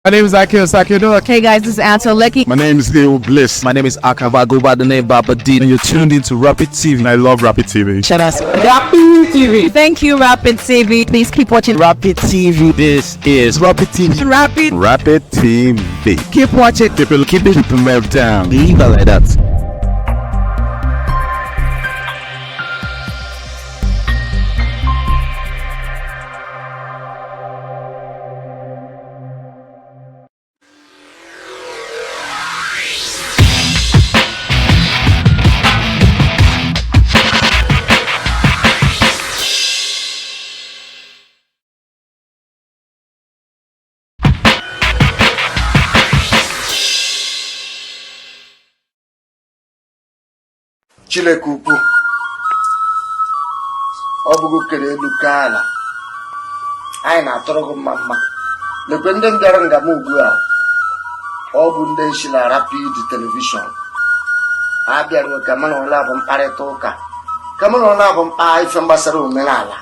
My name is Akio Sakiodo. Hey guys, this is Anto Lecky. My name is Leo Bliss. My name is Akava. I go by the name Baba D. And you're tuned into Rapid TV. I love Rapid TV. Shout out Rapid TV. Thank you, Rapid TV. Please keep watching Rapid TV. This is Rapid TV. Rapid TV. Keep watching. Keep it rev down. Leave it like that. Chineke ukwu ọ bụgo kere elu ka ala anyị na-atụrụ gị mma lekwe ndị bịara nga m ugbu a ọ bụ ndị isi na Rapid telivishọn ha bịara ka mụ na ụlọ bụ mkparịta ụka ka mụ na ụlọ bụ mkpa ife gbasara omenala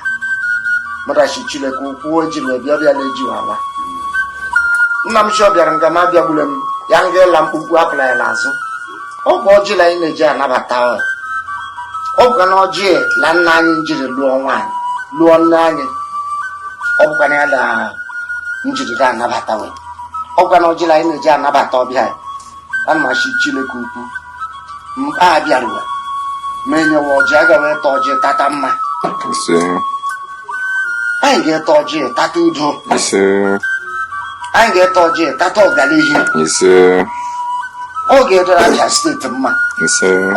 madachi Chineke ukwu o jiri bịa lejiwala nna m chọ bịara nga m abịagbule m ya nga ịla mkpukpu apụla ya n'azụ ọ bụ ọjị la anyị na-eji anabata ọ bụkwa na ọjị la nna anyị njiri lụọ nwaanyị lụọ nne anyị ọ bụkwa na ya na njiri ga anabata we ọ bụkwa na ọjị la anyị na-eji anabata ọbịa ya na machi Chineke ukwu mkpa abịarụwa ma enyewa ọjị aga wee ta ọjị tata mma anyị ga-eta ọjị tata udo anyị ga-eta ọjị tata ọganihu ọ ga-edoro Abia steeti mma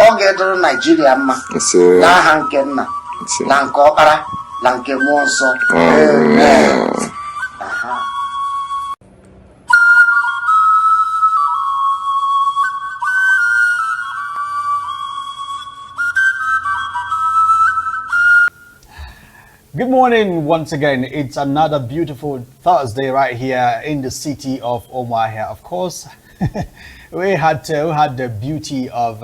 ọ ga-edoro Naijiria mma n'aha nke nna na nke ọkpara na nke mmụọ nsọ. Amen. Good morning once again. It's another beautiful Thursday right here in the city of Umuahia. Of course, we had the beauty of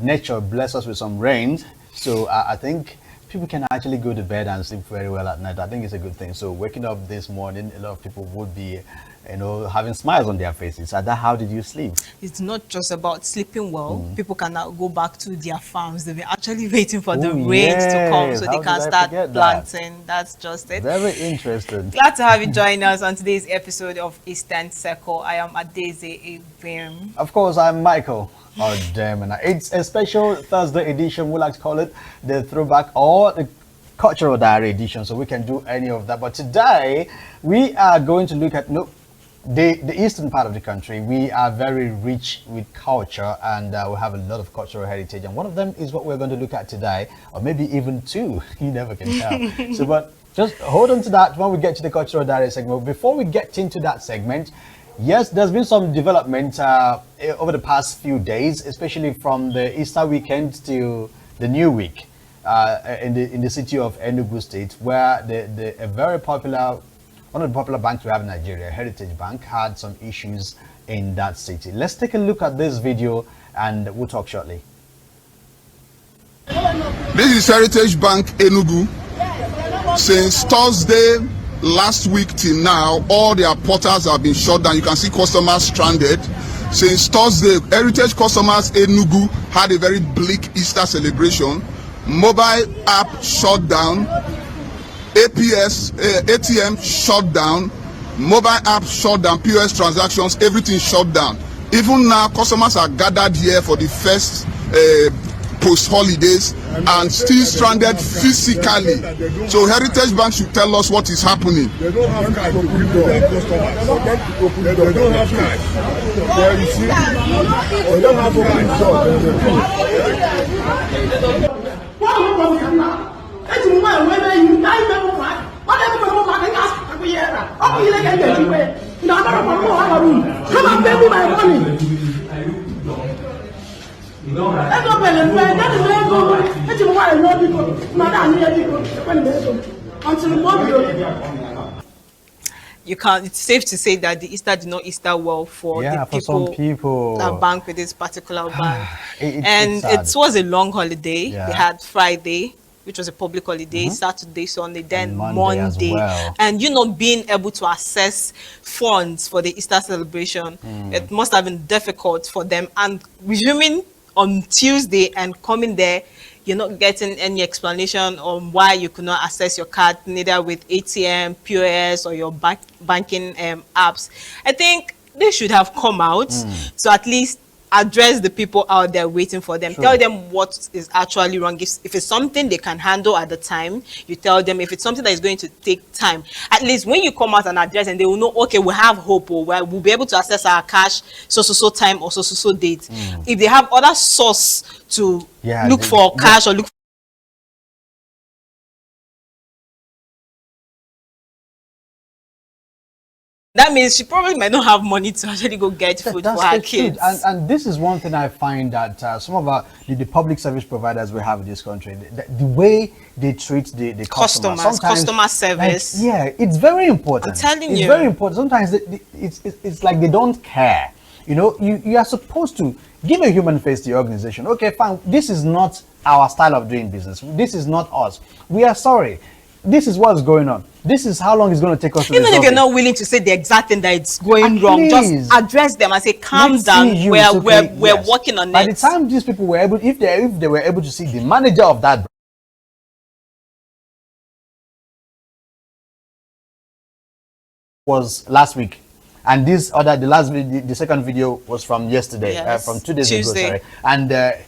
nature bless us with some rain. So I think people can actually go to bed and sleep very well at night. I think it's a good thing. So waking up this morning, a lot of people would be, having smiles on their faces. Ada, how did you sleep? It's not just about sleeping well. People can now go back to their farms. They've been actually waiting for the rains to come so they can start planting. That's just it. Very interesting. Glad to have you join us on today's episode of Eastern Circle. I am Adeze Ibim. Of course, I'm Michael. Oh, damn. It's a special Thursday edition. We like to call it the throwback or the cultural diary edition. So we can do any of that. But today, we are going to look at the eastern part of the country. We are very rich with culture, and we have a lot of cultural heritage, and one of them is what we're going to look at today, or maybe even two. You never can tell. So but just hold on to that when we get to the cultural diary segment. Before we get into that segment, yes, there's been some development over the past few days, especially from the Easter weekend to the New Week in the city of Enugu State, where a very popular, one of the popular banks we have in Nigeria, Heritage Bank, had some issues in that city. Let's take a look at this video and we'll talk shortly. This is Heritage Bank Enugu. Since Thursday last week till now, all their portals have been shut down. You can see customers stranded. Since Thursday, Heritage customers Enugu had a very bleak Easter celebration. Mobile app shut down. ATM shut down, mobile app shut down, POS transactions, everything shut down. Even now, customers are gathered here for the first post-holidays and still stranded physically. So Heritage Bank should tell us what is happening. They don't have card to open door. They don't have card. Well, you see, they don't have open door. It's my way you die never mind. Whatever I ask every year. Oh, you like it anyway. No, I don't want to come and pay me my money. That's not better. That is where I go. That's why I know people. Madam, until the morning. You can't. It's safe to say that the Easter did not Easter well for the some people that bank with this particular bank. And it was a long holiday. They had Friday, which was a public holiday, Saturday, Sunday, then Monday as Monday, well. and you not being able to access funds for the Easter celebration, it must have been difficult for them. And resuming on Tuesday and coming there, you're not getting any explanation on why you could not access your card, neither with ATM, POS, or your banking apps. I think they should have come out to at least address the people out there waiting for them. Tell them what is actually wrong. If it's something they can handle at the time, you tell them. If it's something that is going to take time, at least when you come out and address, and they will know, okay, we have hope, or we'll be able to access our cash so time or so date. If they have other source to look for cash or look for, that means she probably might not have money to actually go get food for her kids. And this is one thing I find that some of the public service providers we have in this country, the way they treat the customers, customer service. Like, yeah, it's very important. I'm telling you. It's very important. Sometimes it's like they don't care. You know, you are supposed to give a human face to your organization. Okay, fine. This is not our style of doing business. This is not us. We are sorry. This is what's going on. This is how long it's going to take us to even if you're not willing to say the exact thing that it's going wrong, just address them and say, calm down, we're working on it. By the time these people were able, if they were able to see the manager of that was last week, and the second video was from yesterday, from 2 days ago, sorry. And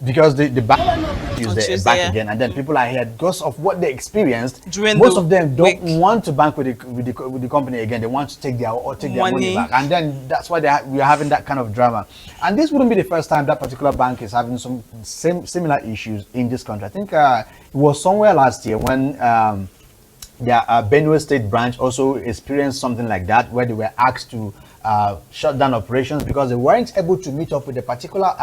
because the bank Tuesday back again, and then people are here because of what they experienced. Most of them don't want to bank with the company again. They want to take their money back, and then that's why we are having that kind of drama. And this wouldn't be the first time that particular bank is having some similar issues in this country. I think it was somewhere last year when their Benue State branch also experienced something like that, where they were asked to shut down operations because they weren't able to meet up with a particular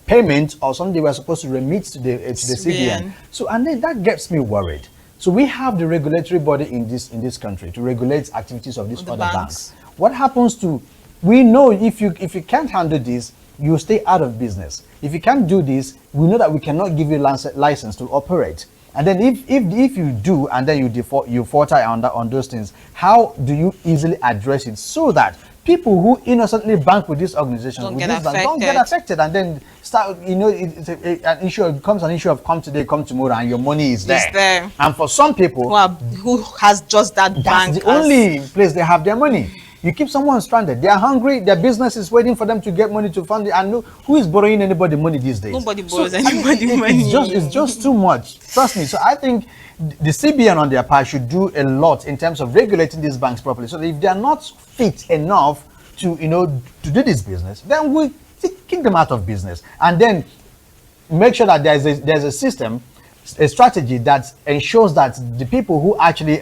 payment or something they were supposed to remit to the CBN. So, and then that gets me worried. So we have the regulatory body in this country to regulate activities of these other banks. What happens to, we know if you can't handle this, you stay out of business. If you can't do this, we know that we cannot give you license to operate. And then if you do, and then you falter on those things, how do you easily address it so that people who innocently bank with these organizations don't get affected, and then start, it's an issue. It becomes an issue of come today, come tomorrow, and your money is there. And for some people who has just that bank, that's the only place they have their money. You keep someone stranded. They are hungry. Their business is waiting for them to get money to fund it. And who is borrowing anybody money these days? Nobody borrows anybody money. It's just too much. Trust me. So I think the CBN on their part should do a lot in terms of regulating these banks properly. So that if they are not fit enough to to do this business, then we kick them out of business, and then make sure that there's a system, a strategy that ensures that the people who actually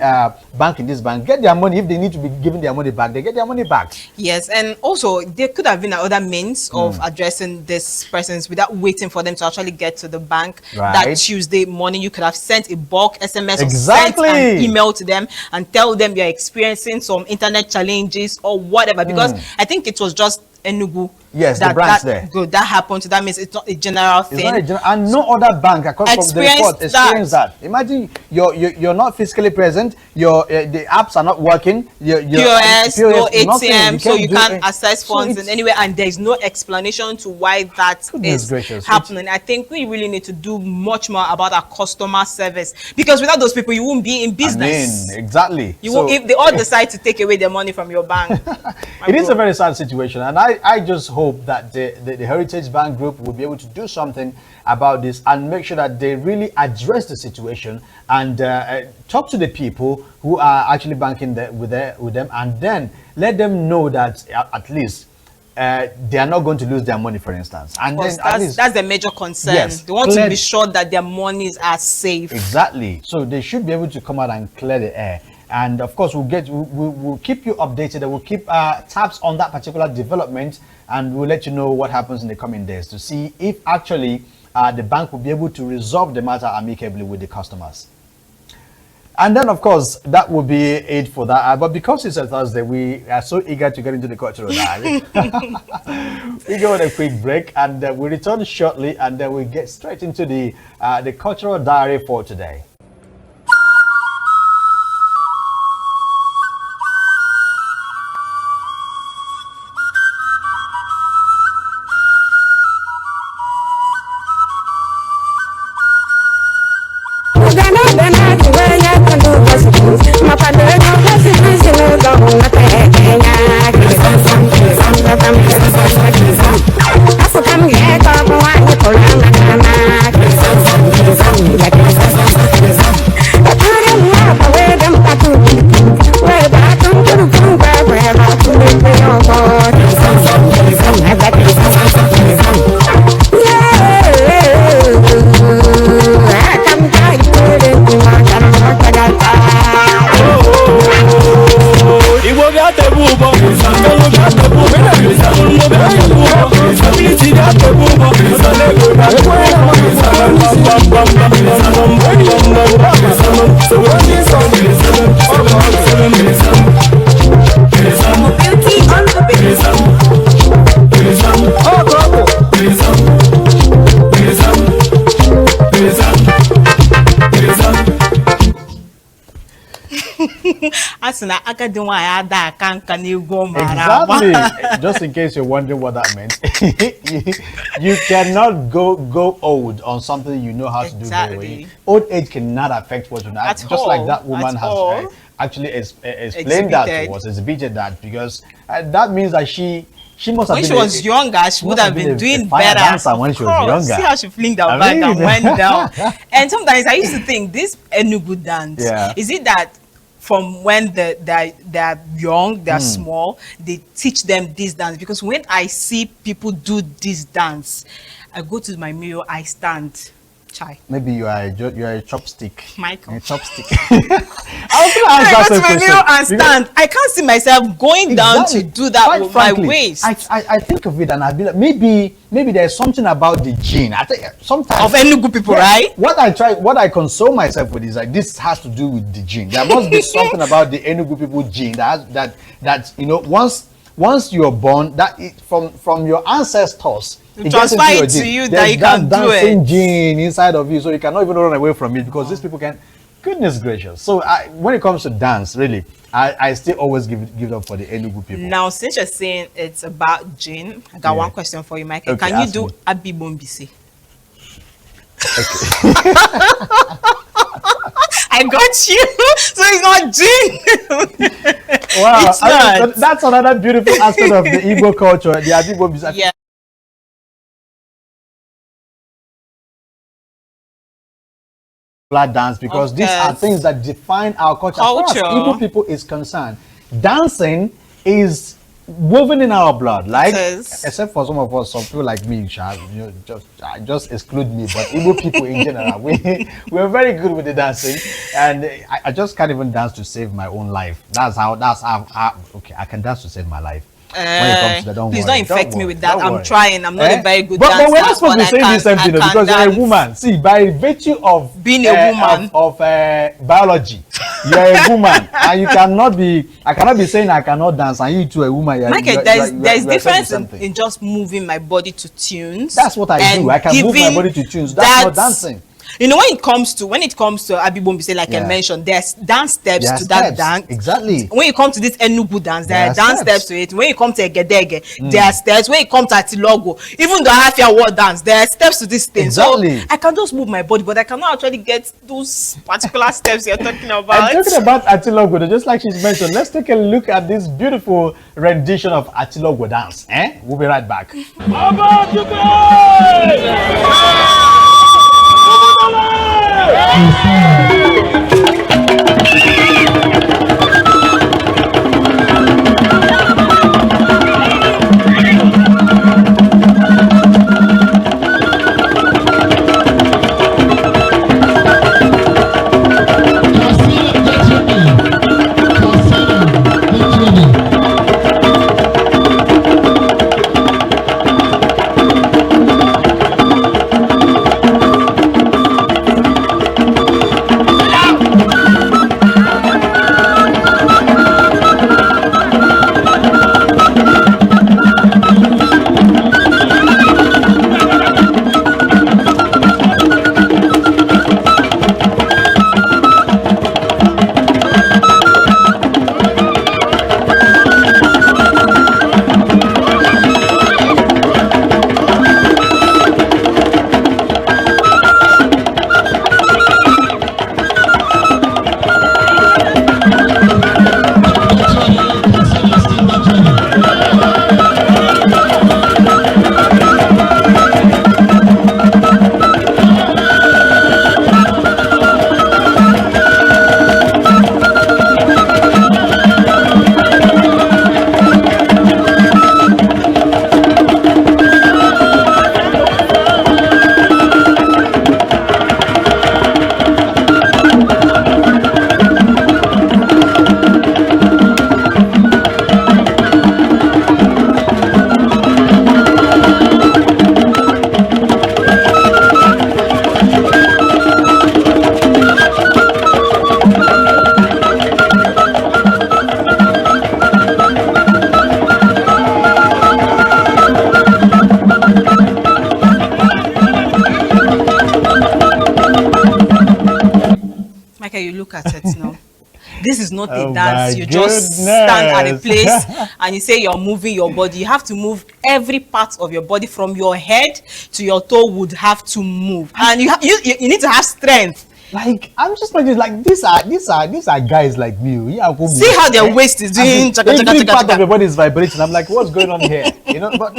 bank in this bank get their money. If they need to be given their money back, they get their money back. Yes, and also there could have been other means of addressing these persons without waiting for them to actually get to the bank. That Tuesday morning, you could have sent a bulk SMS or sent an email to them and tell them you're experiencing some internet challenges or whatever, because I think it was just Enugu. Yes, the branch there. Good, that happened. So that means it's not a general thing. It's not and no other bank across from the report experienced that. Imagine you're not physically present. The apps are not working. POS, no ATM, so you can't access funds in anywhere, and there's no explanation to why that is happening. I think we really need to do much more about our customer service, because without those people, you won't be in business. Exactly. If they all decide to take away their money from your bank. It is a very sad situation, and I just hope that the Heritage Bank Group will be able to do something about this and make sure that they really address the situation and talk to the people who are actually banking with them, and then let them know that at least they are not going to lose their money, for instance. And then that's the major concern. Yes, they want to be sure that their monies are safe. Exactly. So they should be able to come out and clear the air. And of course, we'll keep you updated, and we'll keep tabs on that particular development, and we'll let you know what happens in the coming days to see if actually the bank will be able to resolve the matter amicably with the customers. And then, of course, that will be it for that. But because it's a Thursday, we are so eager to get into the cultural diary. We go on a quick break, and we return shortly, and then we get straight into the cultural diary for today. Exactly. Just in case you're wondering what that meant, you cannot go old on something you know how to do very well. Old age cannot affect what you know. Just like that woman has actually explained that to us, exhibited that, because that means that she must have when she was younger, she would have been doing better. When she was younger. See how she flinged her back and went down. And sometimes I used to think this Enugu dance, is it that from when they're young, they're small, they teach them this dance? Because when I see people do this dance, I go to my mirror, I stand. Chai. Maybe you are a chopstick. Michael. A chopstick. I go to my mirror and stand. I can't see myself going down to do that. Quite with frankly, my waist. I think of it and I'd be like, maybe there's something about the gene. I think sometimes of Enugu people, right? What I console myself with is like, this has to do with the gene. There must be something about the Enugu people gene that you know, once you're born, from your ancestors, it transfer it to you that you can do it. There's that gene inside of you, so you cannot even run away from it, because these people can. Goodness gracious! So when it comes to dance, really, I still always give up for the Enugu people. Now, since you're saying it's about gene, I got one question for you, Michael. Okay, can you do Abi Bombisi? Okay. I got you. So it's not gene. Wow, It's not. That's another beautiful aspect of the Igbo culture. The Abi Bombisi. Yeah. Dance, because these are things that define our culture. As far as Igbo people is concerned, dancing is woven in our blood. Like, except for some of us, some people like me, you know, just exclude me. But Igbo people in general, we're very good with the dancing, and I just can't even dance to save my own life. That's how. Okay, I can dance to save my life. When it comes to that, don't please worry, don't infect me with that. I'm trying. I'm not a very good dancer. But we're not supposed to be saying the same thing, because you're a woman. See, by virtue of being a woman of biology, you're a woman, and you cannot be. I cannot be saying I cannot dance, and you too a woman. Michael, there's difference in just moving my body to tunes. That's what I do. I can move my body to tunes. That's not dancing. You know, when it comes to Abi Bombisi, like I mentioned, there's dance steps to that dance. Exactly. When you come to this Enugu dance, there are dance steps to it. When you come to Egedege, there are steps. When you come to Atilogo, even the half-year war dance, there are steps to this thing. Exactly. So I can just move my body, but I cannot actually get those particular steps you're talking about. I'm talking about Atilogo, just like she's mentioned. Let's take a look at this beautiful rendition of Atilogo dance. We'll be right back. at it now. This is not a Oh dance. my You just stand at a goodness. place and you say you're moving your body. You have to move every part of your body from your head to your toe would have to move. And you need to have strength. Like, I'm just like these are guys like me. Yeah, See how their waist is doing. Every part of your body is vibrating. I'm like, what's going on here? You know, but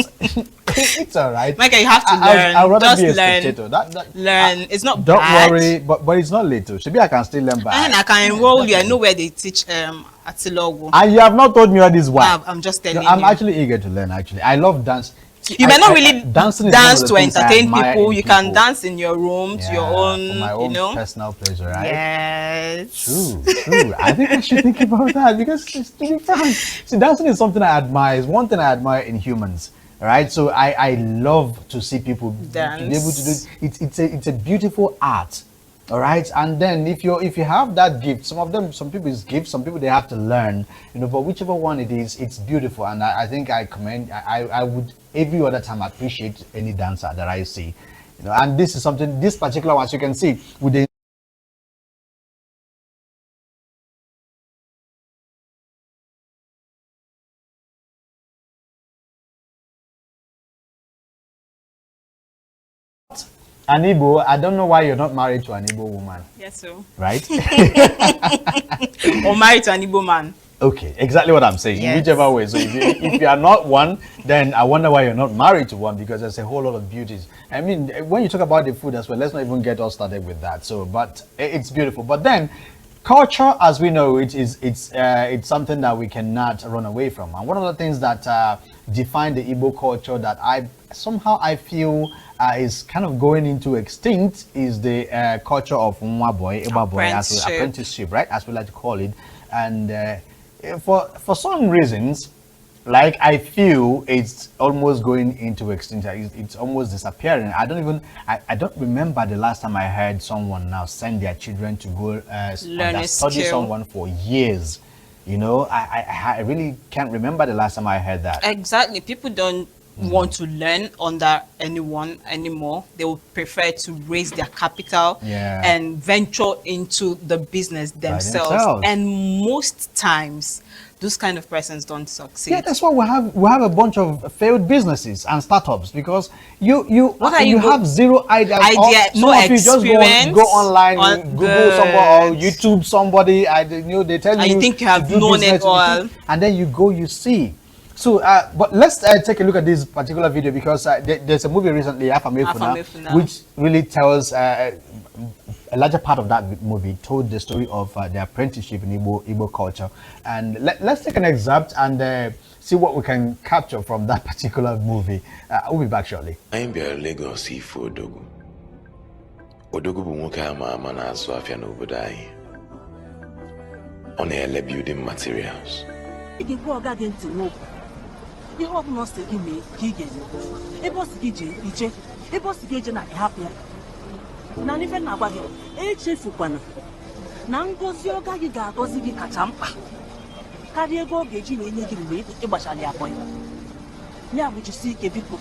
it's all right. Michael, you have to learn. I'd rather Just be a learn. spectator. Learn. It's not Don't bad. worry, but it's not late. Maybe I can still learn by. And I can enroll you. I know where they teach Atilogo. And you have not told me all this why. I'm just telling I'm you. actually eager to learn. Actually, I love dance. You may not really dancing is dance one of to the things I entertain admire people. in You can people. dance in your room to your own, for my own you know. personal pleasure, right? Yes. True. I think I should think about that because, to be frank, see, dancing is something I admire. It's one thing I admire in humans, right? So I love to see people Dance. be able to do it. It's a beautiful art, all right. And then if you have that gift, some people is gift, some people they have to learn, you know. But whichever one it is, it's beautiful, and I think I commend. I would every other time appreciate any dancer that I see, you know. And this is something. This particular one, as you can see, with the an Igbo, I don't know why you're not married to an Igbo woman, Yes, so. right? Or married to an Igbo man. Okay, exactly what I'm saying. Yes. Whichever way. So if you are not one, then I wonder why you're not married to one, because there's a whole lot of beauties. I mean, when you talk about the food as well, let's not even get all started with that. So, but it's beautiful. But then, culture, as we know, it's something that we cannot run away from. And one of the things that define the Igbo culture that I feel is kind of going into extinct is the culture of Nwa boy, Eba boy, as apprenticeship, right? As we like to call it. And for some reasons, like I feel it's almost going into extinction. It's almost disappearing. I don't remember the last time I heard someone now send their children to go study someone for years. You know, I really can't remember the last time I heard that. Exactly. People don't want to learn under anyone anymore. They would prefer to raise their capital and venture into the business themselves. And most times, those kind of persons don't succeed. Yeah, that's why we have a bunch of failed businesses and startups, because you have zero idea. No experience. You just go online, Google somebody or YouTube somebody, and they tell you. And you think you have known it all, and then you go, you see. So, but let's take a look at this particular video, because there's a movie recently, Afamefuna, which really tells a larger part of that movie told the story of the apprenticeship in Igbo culture. And let's take an excerpt and see what we can capture from that particular movie. We'll be back shortly. I'm here Lagos for Odogu. Odogu bụ nwoke ama na-azụ afịa n'obodo anyị. Ọ na-ele building materials. Ihe ọbụla ọsị gị mee ka ị ga-eme ebe ọsị gị jee ije ebe ọsị gị eje na ịhapụ ya na n'ife na-agwa gị echefukwana na ngozi ọga gị ga-agọzi gị kacha mkpa karịa ego ọ ga-eji wee nye gị mgbe ịgbachara ya bọị ya bụ jisi ike biko.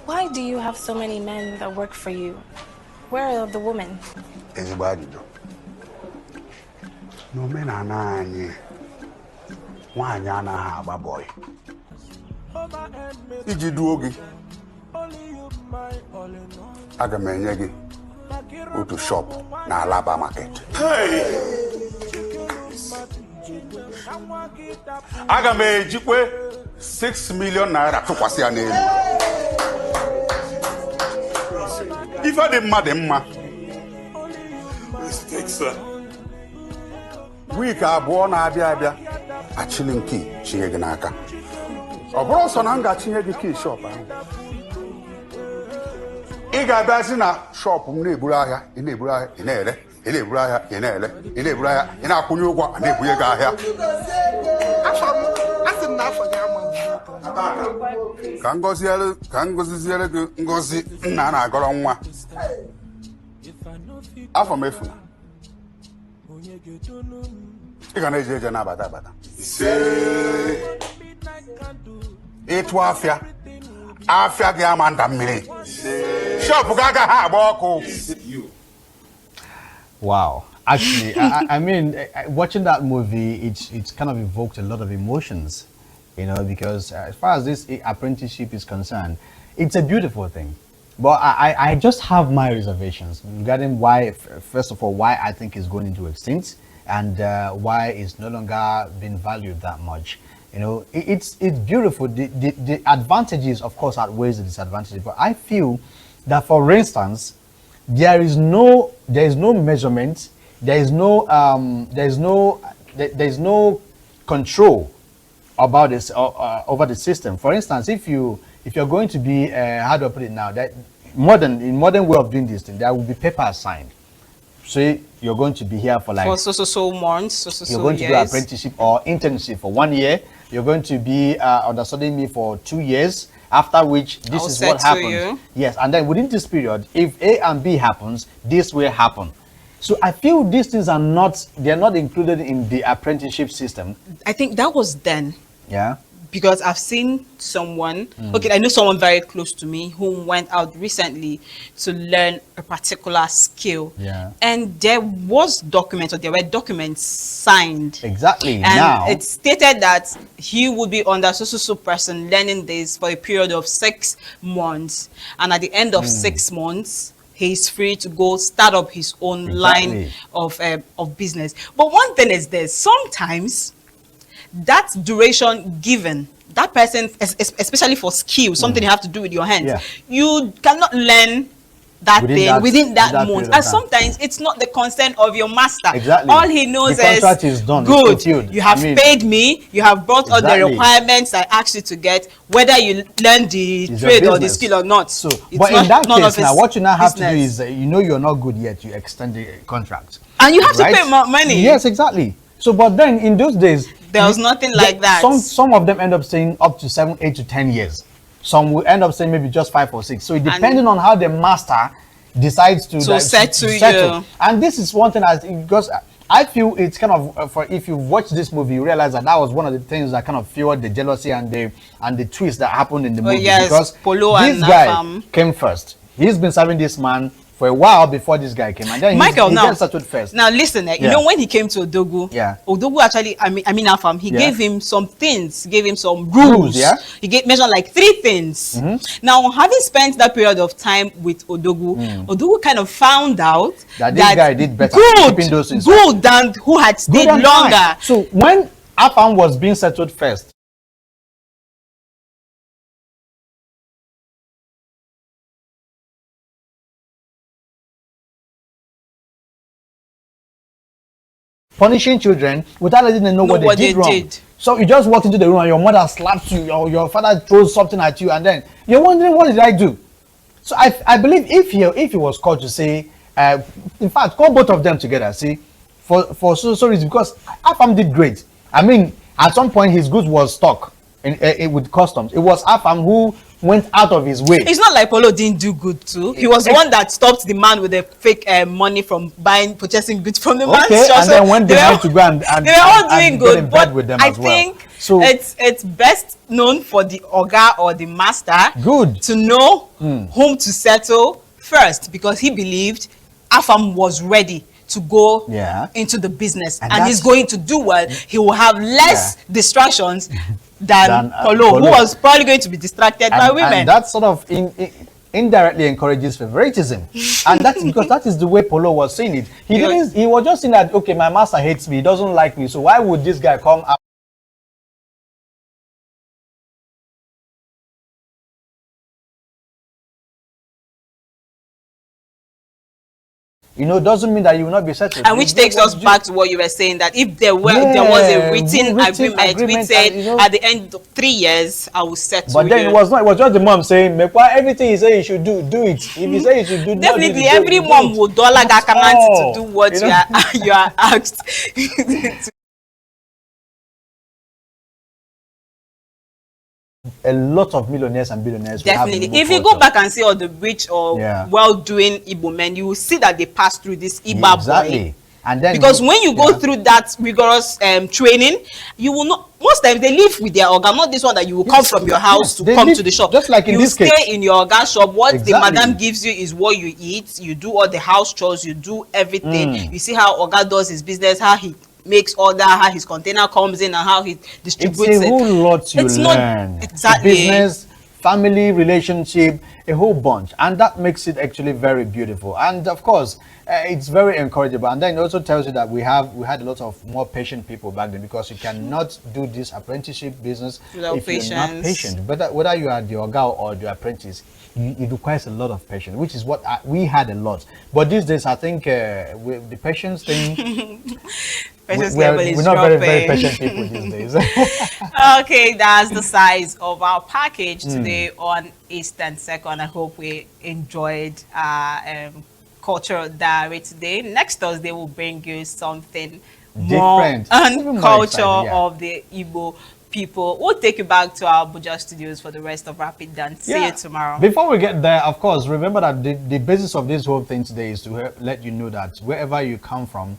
Why do you have so many men that work for you? Where are the women? Ezigbo ajụjụ. N'omenala anyị, nwaanyị anaghị agba bọị. Iji duo gị, aga m enye gị otu shop na Alaba market. Aga m ejikwe 6 million naira tụkwasị ya n'elu. Ife dị mma dị mma. Week abụọ na-abịa abịa, achịlị nke chinye gị n'aka. Ọ bụrụ sọ na m ga-achinye gị key shop ahụ. Ị ga-abịazi na shop m na-eburu ahịa, ị na-eburu ahịa, ị na-ere, ị na-eburu ahịa, ị na-ere, ị na-eburu ahịa, ị na-akwụnye ụgwọ, a na-ebunye gị ahịa. Ka ngọziziere gị ngọzi nna na-agọrọ nwa. Afamefuna. Ị ga na-eje eje na-abata abata. Ịtụ afịa gị ama nda mmiri. Shop gị agaghị agba ọkụ. Wow. Actually, I mean, watching that movie, it's kind of evoked a lot of emotions, you know, because as far as this apprenticeship is concerned, it's a beautiful thing. But I just have my reservations regarding why, first of all, why I think it's going into extinct, and why it's no longer being valued that much. You know, it's beautiful. The advantages, of course, outweighs the disadvantages. But I feel that, for instance, there is no measurement, there is no control about this over the system. For instance, if you're going to be how do I put it now, that in modern way of doing this thing, there will be papers signed. Say you're going to be here for like so months, you're going to do apprenticeship or internship for 1 year. You're going to be understudying me for 2 years. After which, this is what happens. Yes, and then within this period, if A and B happens, this will happen. So I feel these things are not included in the apprenticeship system. I think that was then. Yeah. Because I've seen someone, okay, I know someone very close to me who went out recently to learn a particular skill. Yeah. And there was documents, or there were documents signed. Exactly. And now it stated that he would be under so person learning this for a period of 6 months. And at the end of 6 months, he's free to go start up his own line of business. But one thing is this: sometimes that duration given, that person, especially for skills, something you have to do with your hands, you cannot learn that within that month. And sometimes it's not the consent of your master. Exactly. All he knows is done. Good, you have paid me, you have brought all the requirements I asked you to get, whether you learn the trade or the skill or not. So, but in that case, now what you now have to do is, you know, you're not good yet, you extend the contract. And you have to pay more money. Yes, exactly. So, but then in those days, there was nothing like that. Some of them end up staying up to 7, 8 to 10 years. Some will end up staying maybe just 5 or 6. So, depending on how the master decides to settle. You. And this is one thing, because I feel it's kind of, for if you watch this movie, you realize that was one of the things that kind of fueled the jealousy and the twist that happened in the movie. Yes, because Polo this guy came first. He's been serving this man for a while before this guy came, and then Michael, he settled first. Now listen, you know, when he came to Odogwu, Odogwu actually, I mean Afam, he gave him some things, gave him some rules. He mentioned like 3 things. Now, having spent that period of time with Odogwu, Odogwu kind of found out that this guy did better keeping those things than who had stayed longer. Fine. So when Afam was being settled first, punishing children without letting them know what they did wrong. So you just walked into the room and your mother slaps you, or your father throws something at you, and then you're wondering, what did I do? So I believe if he was called to say, in fact, call both of them together, see, for so reason, because Afam did great. I mean, at some point his goods was stuck with customs. It was Afam who went out of his way. It's not like Polo didn't do good too. He was the one that stopped the man with the fake money from purchasing goods from the man's shop. And then when they had to go and they were all doing good, but with them I think it's best known for the Oga or the master to know whom to settle first, because he believed Afam was ready to go into the business, and he's going to do well. He will have less distractions than Polo, who was probably going to be distracted by women. And that sort of indirectly encourages favoritism. And that's because that is the way Polo was saying it. He was just saying that, okay, my master hates me, he doesn't like me, so why would this guy come up? You know, doesn't mean that you will not be settled. And which takes us back to what you were saying, that if there was a written agreement which said at the end of 3 years I will settle. But then it was just the mom saying, everything he said you should do it. If he said you should do, definitely every mom would dollar to do what you are asked. A lot of millionaires and billionaires. Definitely. If you go back and see all the rich or well-doing Igbo men, you will see that they pass through this Igba boy. And then because when you go through that rigorous training, you will not. Most times they live with their organ, not this one that you will come from your house to come to the shop. Just like in this case, you stay in your organ shop. What the Exactly. madam gives you is what you eat. You do all the house chores. You do everything. You see how Oga does his business, how he makes order, how his container comes in, and how he distributes it's a whole lot you learn. Exactly. Business, family, relationship, a whole bunch, and that makes it actually very beautiful. And of course, it's very encourageable. And then it also tells you that we had a lot of more patient people back then, because you cannot do this apprenticeship business without if you're not patient. But whether you are the oga or the apprentice, it requires a lot of patience, which is what we had a lot. But these days, I think with the patience thing. We're not very patient people these days. Okay, that's the size of our package today on Eastern Second. I hope we enjoyed Cultural Diary today. Next Thursday we'll bring you something different and culture of the Igbo people. We'll take you back to our Abuja studios for the rest of Rapid Dance. See you tomorrow. Before we get there, of course, remember that the basis of this whole thing today is to let you know that wherever you come from,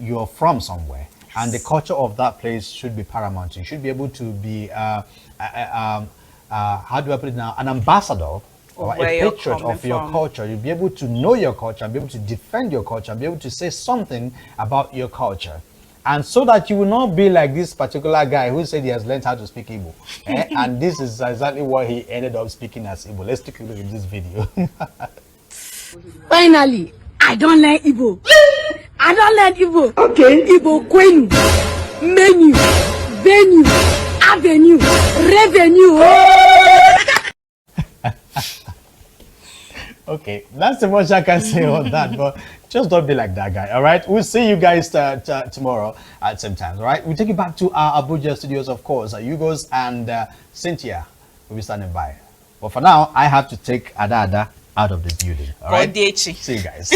you're from somewhere, and the culture of that place should be paramount. You should be able to be how do I put it now, an ambassador or a patriot of your culture. You'll be able to know your culture and be able to defend your culture and be able to say something about your culture. And so that you will not be like this particular guy who said he has learned how to speak Igbo. And this is exactly what he ended up speaking as Igbo. Let's take a look at this video. Finally, I don't learn Igbo. I don't learn Igbo. Okay. Igbo Kwenu, menu, venue, avenue, revenue. Okay, that's the much I can say on that, but just don't be like that guy, all right? We'll see you guys tomorrow at same time, all right? We'll take you back to our Abuja studios, of course. Yugos and Cynthia will be standing by. But for now, I have to take Ada out of the building, all right? See you guys.